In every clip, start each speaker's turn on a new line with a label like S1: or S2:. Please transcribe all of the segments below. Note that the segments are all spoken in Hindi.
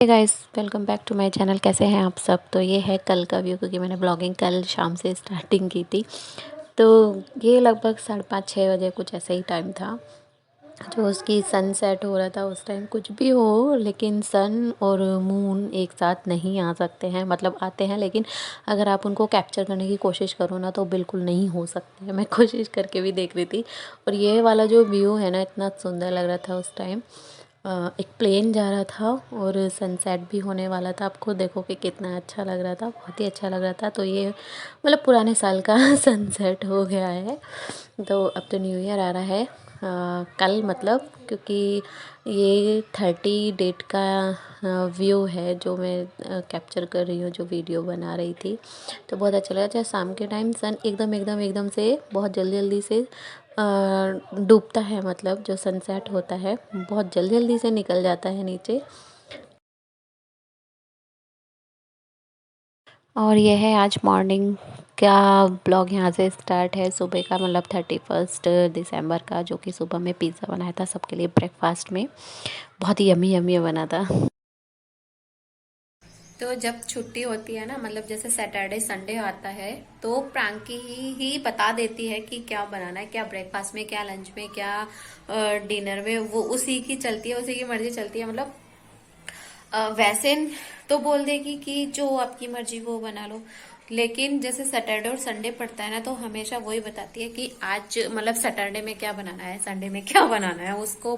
S1: Hey guys, welcome back to my channel. कैसे हैं आप सब। तो ये है कल का व्यू, क्योंकि मैंने ब्लॉगिंग कल शाम से स्टार्टिंग की थी। तो ये लगभग 5:30-6 बजे कुछ ऐसा ही टाइम था जो उसकी सनसेट हो रहा था। उस टाइम कुछ भी हो, लेकिन सन और मून एक साथ नहीं आ सकते हैं। मतलब आते हैं, लेकिन अगर आप उनको कैप्चर करने की कोशिश करो ना तो बिल्कुल नहीं हो सकते हैं। मैं कोशिश करके भी देख रही थी। और ये वाला जो व्यू है ना, इतना सुंदर लग रहा था उस टाइम। एक प्लेन जा रहा था और सनसेट भी होने वाला था। आप खुद देखो कि कितना अच्छा लग रहा था, बहुत ही अच्छा लग रहा था। तो ये मतलब पुराने साल का सनसेट हो गया है। तो अब तो न्यू ईयर आ रहा है कल, मतलब क्योंकि ये 30 डेट का व्यू है जो मैं कैप्चर कर रही हूँ, जो वीडियो बना रही थी। तो बहुत अच्छा लगा। चाहे शाम के टाइम सन एकदम से बहुत जल्दी जल्दी से डूबता है, मतलब जो सनसेट होता है बहुत जल्दी जल्दी से निकल जाता है नीचे। और ये है आज मॉर्निंग का ब्लॉग। यहाँ से स्टार्ट है सुबह का, मतलब 31 दिसंबर का, जो कि सुबह में पिज़्ज़ा बनाया था सबके लिए ब्रेकफास्ट में। बहुत ही यम्मी यम्मी बना था। तो जब छुट्टी होती है ना, मतलब जैसे सैटरडे संडे आता है, तो प्रांकी ही बता देती है कि क्या बनाना है, क्या ब्रेकफास्ट में, क्या लंच में, क्या डिनर में। वो उसी की चलती है, उसी की मर्जी चलती है। मतलब वैसे तो बोल देगी कि जो आपकी मर्जी वो बना लो, लेकिन जैसे सैटरडे और संडे पड़ता है ना, तो हमेशा वही बताती है कि आज मतलब सैटरडे में क्या बनाना है, संडे में क्या बनाना है। उसको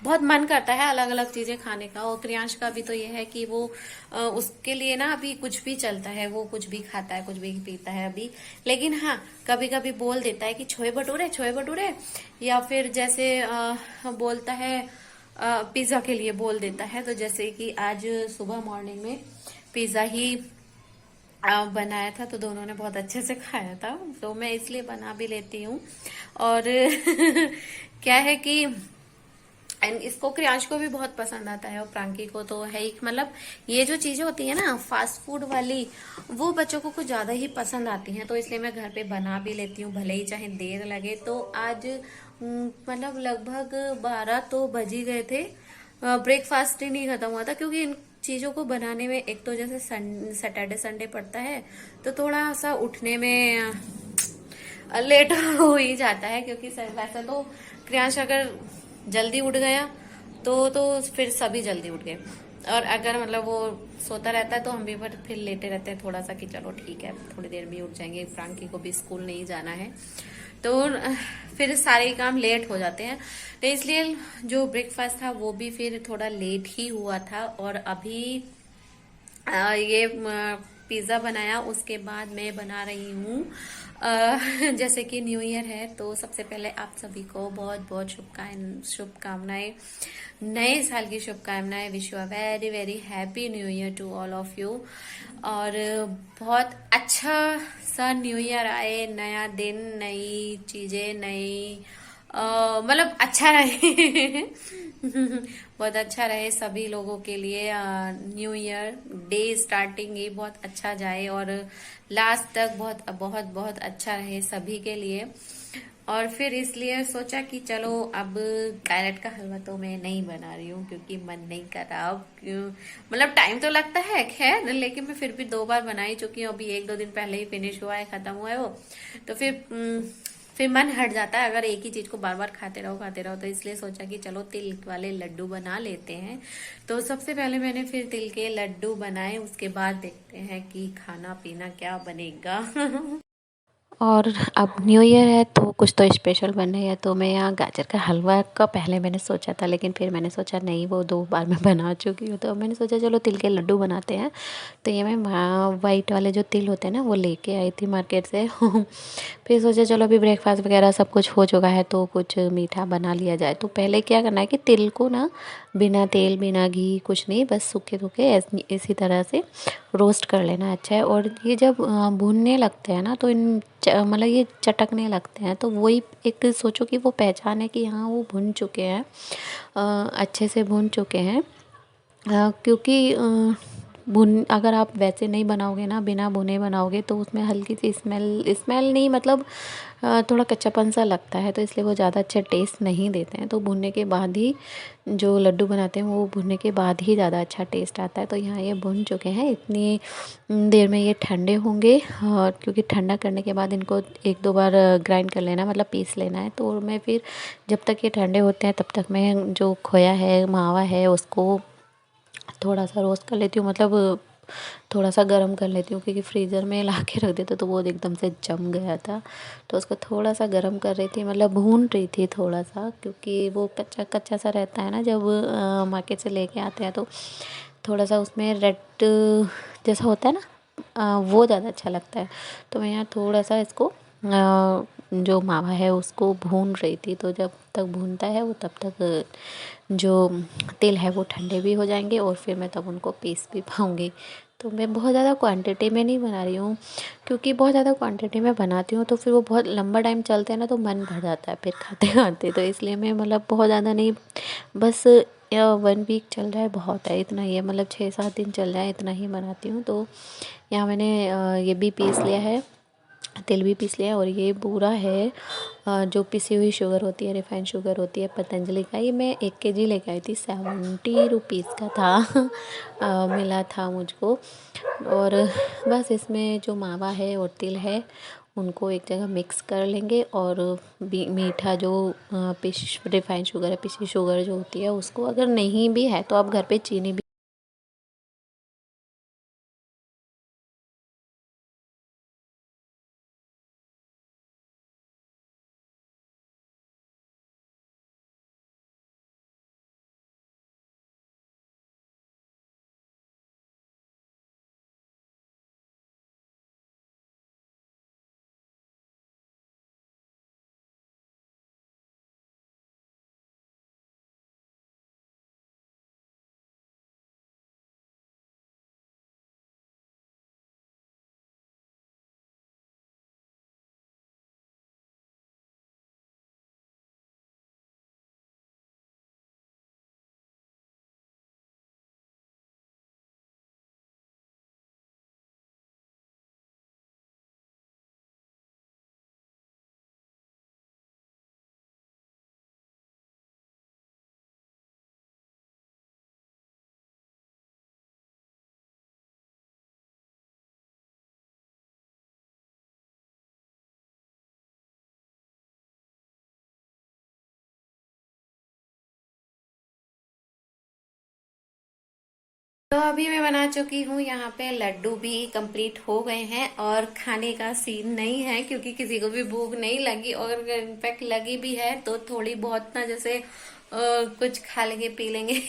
S1: बहुत मन करता है अलग अलग चीजें खाने का। और क्रियांश का भी तो ये है कि वो उसके लिए ना अभी कुछ भी चलता है, वो कुछ भी खाता है, कुछ भी पीता है अभी। लेकिन हाँ, कभी कभी बोल देता है कि छोले भटूरे, छोले भटूरे। या फिर जैसे बोलता है पिज्जा के लिए बोल देता है। तो जैसे कि आज सुबह मॉर्निंग में पिज्जा ही बनाया था, तो दोनों ने बहुत अच्छे से खाया था। तो मैं इसलिए बना भी लेती हूँ। और क्या है कि एंड इसको, क्रियांश को भी बहुत पसंद आता है और प्रांकी को तो है ही। मतलब ये जो चीजें होती है ना फास्ट फूड वाली, वो बच्चों को कुछ ज्यादा ही पसंद आती हैं। तो इसलिए मैं घर पे बना भी लेती हूँ, भले ही चाहे देर लगे। तो आज मतलब लगभग 12 तो बज ही गए थे। ब्रेकफास्ट ही नहीं खत्म हुआ था, क्योंकि इन चीजों को बनाने में एक तो जैसे सैटरडे संडे पड़ता है, तो थोड़ा सा उठने में लेट हो ही जाता है। क्योंकि वैसे तो क्रियांश अगर जल्दी उठ गया तो फिर सभी जल्दी उठ गए। और अगर मतलब वो सोता रहता है तो हम भी फिर लेटे रहते हैं थोड़ा सा कि चलो ठीक है, थोड़ी देर में उठ जाएंगे, फ्रांकी को भी स्कूल नहीं जाना है। तो फिर सारे काम लेट हो जाते हैं। तो इसलिए जो ब्रेकफास्ट था वो भी फिर थोड़ा लेट ही हुआ था। और अभी ये पिज्ज़ा बनाया, उसके बाद मैं बना रही हूँ जैसे कि न्यू ईयर है, तो सबसे पहले आप सभी को बहुत बहुत शुभकामनाएं, नए साल की शुभकामनाएं। Wish you a very very happy new year to all of you. और बहुत अच्छा सा न्यू ईयर आए, नया दिन, नई चीजें, नई मतलब अच्छा रहे बहुत अच्छा रहे सभी लोगों के लिए। न्यू ईयर डे स्टार्टिंग ही बहुत अच्छा जाए और लास्ट तक बहुत बहुत बहुत अच्छा रहे सभी के लिए। और फिर इसलिए सोचा कि चलो अब कैरेट का हलवा तो मैं नहीं बना रही हूँ, क्योंकि मन नहीं कर रहा अब। क्यों, मतलब टाइम तो लगता है खैर, लेकिन मैं फिर भी 2 बार बनाई चुकी हूँ। अभी 1-2 दिन पहले ही फिनिश हुआ है, खत्म हुआ है वो। तो फिर मन हट जाता है अगर एक ही चीज को बार बार खाते रहो। तो इसलिए सोचा कि चलो तिल वाले लड्डू बना लेते हैं। तो सबसे पहले मैंने फिर तिल के लड्डू बनाए, उसके बाद देखते हैं कि खाना पीना क्या बनेगा और अब न्यू ईयर है तो कुछ तो स्पेशल बने है। तो मैं यहाँ गाजर का हलवा का पहले मैंने सोचा था, लेकिन फिर मैंने सोचा नहीं, वो 2 बार मैं बना चुकी हूँ। तो अब मैंने सोचा चलो तिल के लड्डू बनाते हैं। तो ये मैं वाइट वाले जो तिल होते हैं ना, वो लेके आई थी मार्केट से फिर सोचा चलो अभी ब्रेकफास्ट वगैरह सब कुछ हो चुका है, तो कुछ मीठा बना लिया जाए। तो पहले क्या करना है कि तिल को ना बिना तेल बिना घी कुछ नहीं, बस सूखे सूखे इसी तरह से रोस्ट कर लेना अच्छा है। और ये जब भूनने लगते हैं ना, तो मतलब ये चटकने लगते हैं। तो वही एक सोचो कि वो पहचान है कि हाँ वो भुन चुके हैं, अच्छे से भुन चुके हैं। क्योंकि भुन अगर आप वैसे नहीं बनाओगे ना, बिना भुने बनाओगे, तो उसमें हल्की सी स्मेल नहीं, मतलब थोड़ा कच्चापन सा लगता है, तो इसलिए वो ज़्यादा अच्छा टेस्ट नहीं देते हैं। तो भुनने के बाद ही जो लड्डू बनाते हैं वो भुनने के बाद ही ज़्यादा अच्छा टेस्ट आता है। तो यहाँ ये भुन चुके हैं, इतनी देर में ये ठंडे होंगे, और क्योंकि ठंडा करने के बाद इनको एक दो बार ग्राइंड कर लेना, मतलब पीस लेना है। तो मैं फिर जब तक ये ठंडे होते हैं तब तक मैं जो खोया है, मावा है, उसको थोड़ा सा रोस्ट कर लेती हूँ, मतलब थोड़ा सा गर्म कर लेती हूँ, क्योंकि फ्रीज़र में ला के रख देते तो वो एकदम से जम गया था। तो उसको थोड़ा सा गर्म कर रही थी, मतलब भून रही थी थोड़ा सा, क्योंकि वो कच्चा कच्चा सा रहता है ना जब मार्केट से लेके आते हैं, तो थोड़ा सा उसमें रेड जैसा होता है ना, वो ज़्यादा अच्छा लगता है। तो मैं यहाँ थोड़ा सा इसको जो मावा है उसको भून रही थी। तो जब तक भूनता है वो तब तक जो तिल है वो ठंडे भी हो जाएंगे, और फिर मैं तब उनको पीस भी पाऊँगी। तो मैं बहुत ज़्यादा क्वांटिटी में नहीं बना रही हूँ, क्योंकि बहुत ज़्यादा क्वांटिटी में बनाती हूँ तो फिर वो बहुत लंबा टाइम चलते हैं ना, तो मन भर जाता है फिर खाते खाते। तो इसलिए मैं मतलब बहुत ज़्यादा नहीं, बस 1 वीक चल रहा है बहुत है, इतना ही है, मतलब 6-7 दिन चल रहा है, इतना ही बनाती हूँ। तो यहाँ मैंने ये भी पीस लिया है, तिल भी पीस लिया है, और ये पूरा है जो पिसी हुई शुगर होती है, रिफाइंड शुगर होती है पतंजलि का। ये मैं 1 kg लेके आई थी, 70 रुपीज़ का था मिला था मुझको। और बस इसमें जो मावा है और तिल है उनको एक जगह मिक्स कर लेंगे, और मीठा जो रिफाइंड शुगर है, पिसी शुगर जो होती है, उसको अगर नहीं भी है तो आप घर पे चीनी भी। तो अभी मैं बना चुकी हूँ, यहाँ पे लड्डू भी कंप्लीट हो गए हैं, और खाने का सीन नहीं है क्योंकि किसी को भी भूख नहीं लगी, और इनफैक्ट लगी भी है तो थोड़ी बहुत ना, जैसे कुछ खा लेंगे पी लेंगे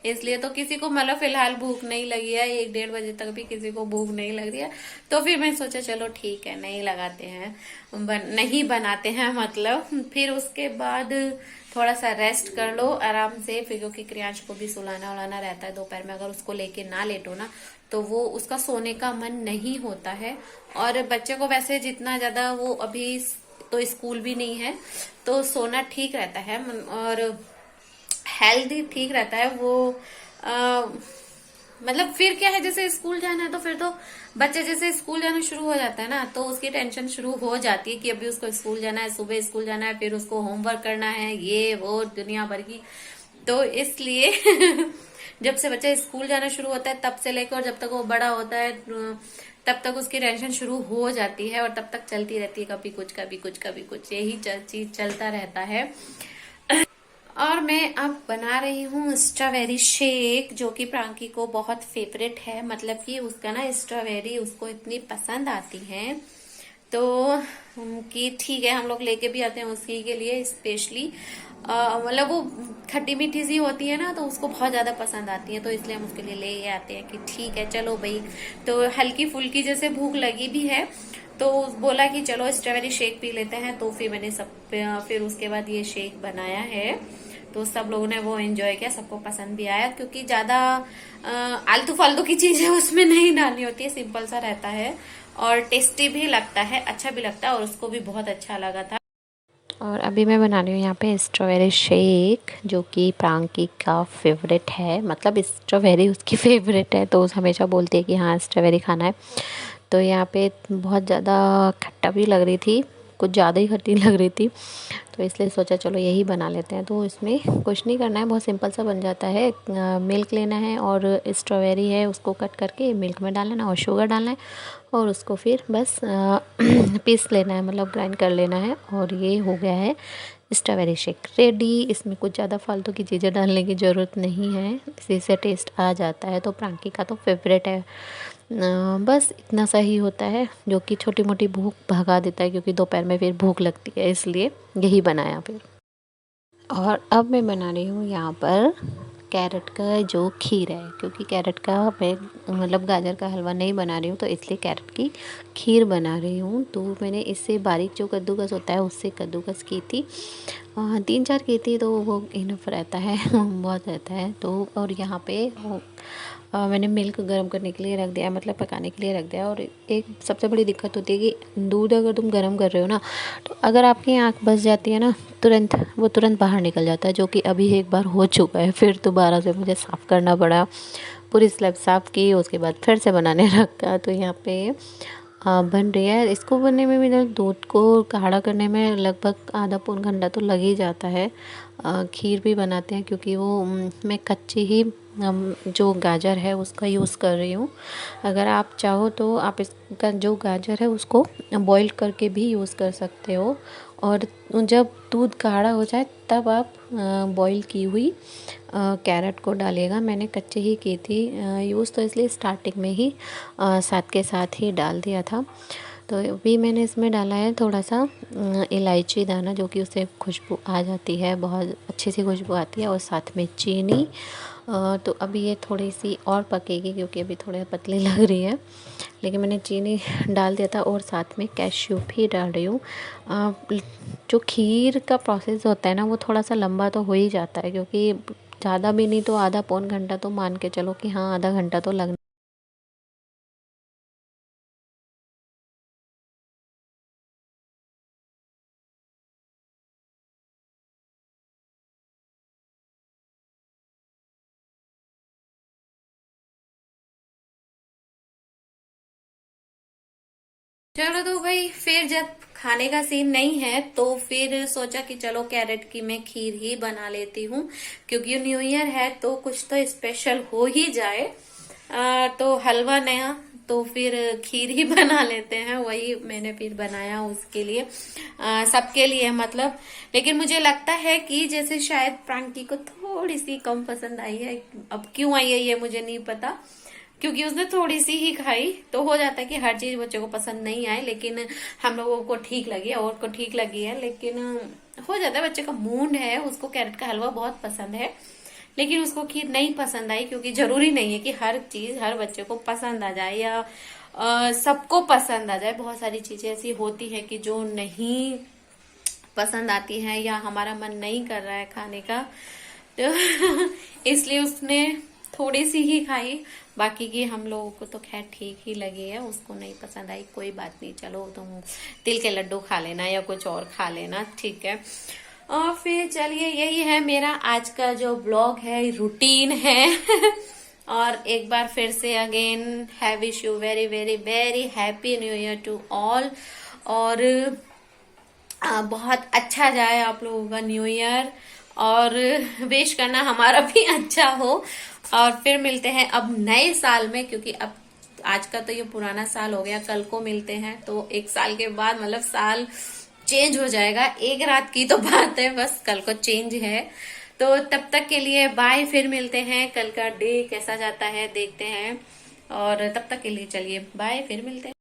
S1: इसलिए तो किसी को मतलब फिलहाल भूख नहीं लगी है, 1-1:30 बजे तक भी किसी को भूख नहीं लग रही है। तो फिर मैं सोचा चलो ठीक है, नहीं लगाते हैं, नहीं बनाते हैं, मतलब फिर उसके बाद थोड़ा सा रेस्ट कर लो आराम से, फिर क्योंकि क्रियांश को भी सुलाना उलाना रहता है दोपहर में, अगर उसको लेके ना लेटो ना तो वो उसका सोने का मन नहीं होता है। और बच्चे को वैसे जितना ज्यादा वो अभी तो स्कूल भी नहीं है तो सोना ठीक रहता है, और हेल्थ ठीक रहता है वो। आ, मतलब फिर क्या है, जैसे स्कूल जाना है तो फिर तो बच्चे जैसे स्कूल जाना शुरू हो जाता है ना, तो उसकी टेंशन शुरू हो जाती है कि अभी उसको स्कूल जाना है, सुबह स्कूल जाना है, फिर उसको होमवर्क करना है, ये वो दुनिया भर की। तो इसलिए जब से बच्चा स्कूल जाना शुरू होता है तब से लेकर जब तक वो बड़ा होता है तब तक उसकी टेंशन शुरू हो जाती है, और तब तक चलती रहती है, कभी कुछ कभी कुछ कभी कुछ, यही चीज चलता रहता है। और मैं अब बना रही हूँ स्ट्रॉबेरी शेक, जो कि प्रांकी को बहुत फेवरेट है, मतलब कि उसका ना स्ट्रॉबेरी उसको इतनी पसंद आती है, तो कि ठीक है हम लोग लेके भी आते हैं उसकी के लिए स्पेशली। मतलब वो खट्टी मीठी सी होती है ना, तो उसको बहुत ज्यादा पसंद आती है, तो इसलिए हम उसके लिए ले आते हैं कि ठीक है चलो भाई। तो हल्की फुल्की जैसे भूख लगी भी है तो बोला कि चलो स्ट्रॉबेरी शेक पी लेते हैं, तो फिर मैंने फिर उसके बाद ये शेक बनाया है। तो सब लोगों ने वो एंजॉय किया, सबको पसंद भी आया, क्योंकि ज्यादा आलतू फालतू की चीजें उसमें नहीं डालनी होती है, सिंपल सा रहता है और टेस्टी भी लगता है, अच्छा भी लगता है, और उसको भी बहुत अच्छा लगा था।
S2: और अभी मैं बना रही हूँ यहाँ पे स्ट्रॉबेरी शेक, जो कि प्रांकी का फेवरेट है। मतलब स्ट्रॉबेरी उसकी फेवरेट है, तो उस हमेशा बोलती है कि हाँ स्ट्रॉबेरी खाना है। तो यहाँ पे बहुत ज़्यादा खट्टा भी लग रही थी, कुछ ज़्यादा ही खट्टी लग रही थी, तो इसलिए सोचा चलो यही बना लेते हैं। तो इसमें कुछ नहीं करना है, बहुत सिंपल सा बन जाता है। मिल्क लेना है और स्ट्रॉबेरी है उसको कट करके मिल्क में डाल लेना और शुगर डालना है, और उसको फिर बस पीस लेना है, मतलब ग्राइंड कर लेना है। और ये हो गया है स्ट्रॉबेरी शेक रेडी। इसमें कुछ ज़्यादा फालतू की चीज़ें डालने की ज़रूरत नहीं है, इसी से टेस्ट आ जाता है। तो प्रांकी का तो फेवरेट है। बस इतना सा ही होता है, जो कि छोटी मोटी भूख भगा देता है, क्योंकि दोपहर में फिर भूख लगती है, इसलिए यही बनाया फिर। और अब मैं बना रही हूँ यहाँ पर कैरेट का जो खीर है, क्योंकि कैरेट का मैं मतलब गाजर का हलवा नहीं बना रही हूँ, तो इसलिए कैरेट की खीर बना रही हूँ। तो मैंने इससे बारीक जो कद्दूकस होता है उससे कद्दूकस की थी, 3-4 की थी, तो वो इनफ रहता है बहुत रहता है। तो और यहाँ पे मैंने मिल्क गर्म करने के लिए रख दिया, मतलब पकाने के लिए रख दिया। और एक सबसे बड़ी दिक्कत होती है कि दूध अगर तुम गर्म कर रहे हो ना, तो अगर आपकी आँख बस जाती है ना, तुरंत बाहर निकल जाता है, जो कि अभी एक बार हो चुका है। फिर दोबारा से मुझे साफ़ करना पड़ा, पूरी स्लैब साफ़ की, उसके बाद फिर से बनाने रखा। तो यहाँ पे बन रही है। इसको बनने में भी मतलब दूध को गाढ़ा करने में लगभग आधा पौन घंटा तो लग ही जाता है। खीर भी बनाते हैं, क्योंकि वो मैं कच्ची ही जो गाजर है उसका यूज़ कर रही हूँ। अगर आप चाहो तो आप इसका जो गाजर है उसको बॉईल करके भी यूज़ कर सकते हो, और जब दूध गाढ़ा हो जाए तब आप बॉईल की हुई कैरेट को डालिएगा। मैंने कच्चे ही की थी यूज़, तो इसलिए स्टार्टिंग में ही साथ के साथ ही डाल दिया था। तो अभी मैंने इसमें डाला है थोड़ा सा इलायची दाना, जो कि उससे खुशबू आ जाती है, बहुत अच्छी सी खुशबू आती है, और साथ में चीनी। तो अभी ये थोड़ी सी और पकेगी, क्योंकि अभी थोड़ी पतली लग रही है, लेकिन मैंने चीनी डाल दिया था, और साथ में कैश्यू भी डाल रही हूँ। जो खीर का प्रोसेस होता है ना, वो थोड़ा सा लंबा तो हो ही जाता है, क्योंकि ज़्यादा भी नहीं तो आधा पौन घंटा तो मान के चलो कि हाँ आधा घंटा तो लगना।
S1: चलो तो भाई फिर जब खाने का सीन नहीं है तो फिर सोचा कि चलो कैरेट की मैं खीर ही बना लेती हूँ, क्योंकि न्यू ईयर है तो कुछ तो स्पेशल हो ही जाए। तो हलवा नया, तो फिर खीर ही बना लेते हैं। वही मैंने फिर बनाया उसके लिए, सबके लिए मतलब। लेकिन मुझे लगता है कि जैसे शायद प्रांकी को थोड़ी सी कम पसंद आई है। अब क्यों आई है ये मुझे नहीं पता, क्योंकि उसने थोड़ी सी ही खाई। तो हो जाता है कि हर चीज बच्चों को पसंद नहीं आए, लेकिन हम लोगों को ठीक लगी और को ठीक लगी है। लेकिन हो जाता है, बच्चे का मूड है, उसको कैरेट का हलवा बहुत पसंद है, लेकिन उसको खीर नहीं पसंद आई। क्योंकि जरूरी नहीं है कि हर चीज हर बच्चे को पसंद आ जाए या सबको पसंद आ जाए। बहुत सारी चीजें ऐसी होती है कि जो नहीं पसंद आती है या हमारा मन नहीं कर रहा है खाने का, तो इसलिए उसने थोड़ी सी ही खाई। बाकी की हम लोगों को तो खैर ठीक ही लगी है, उसको नहीं पसंद आई कोई बात नहीं, चलो तुम तिल के लड्डू खा लेना या कुछ और खा लेना, ठीक है। और फिर चलिए, यही है मेरा आज का जो ब्लॉग है, रूटीन है। और एक बार फिर से अगेन है wish you very very very happy new year to all. और बहुत अच्छा जाए आप लोगों का न्यू ईयर, और विश करना हमारा भी अच्छा हो। और फिर मिलते हैं अब नए साल में, क्योंकि अब आज का तो ये पुराना साल हो गया, कल को मिलते हैं तो एक साल के बाद मतलब साल चेंज हो जाएगा। एक रात की तो बात है, बस कल को चेंज है। तो तब तक के लिए बाय, फिर मिलते हैं। कल का डे कैसा जाता है देखते हैं, और तब तक के लिए चलिए बाय, फिर मिलते हैं।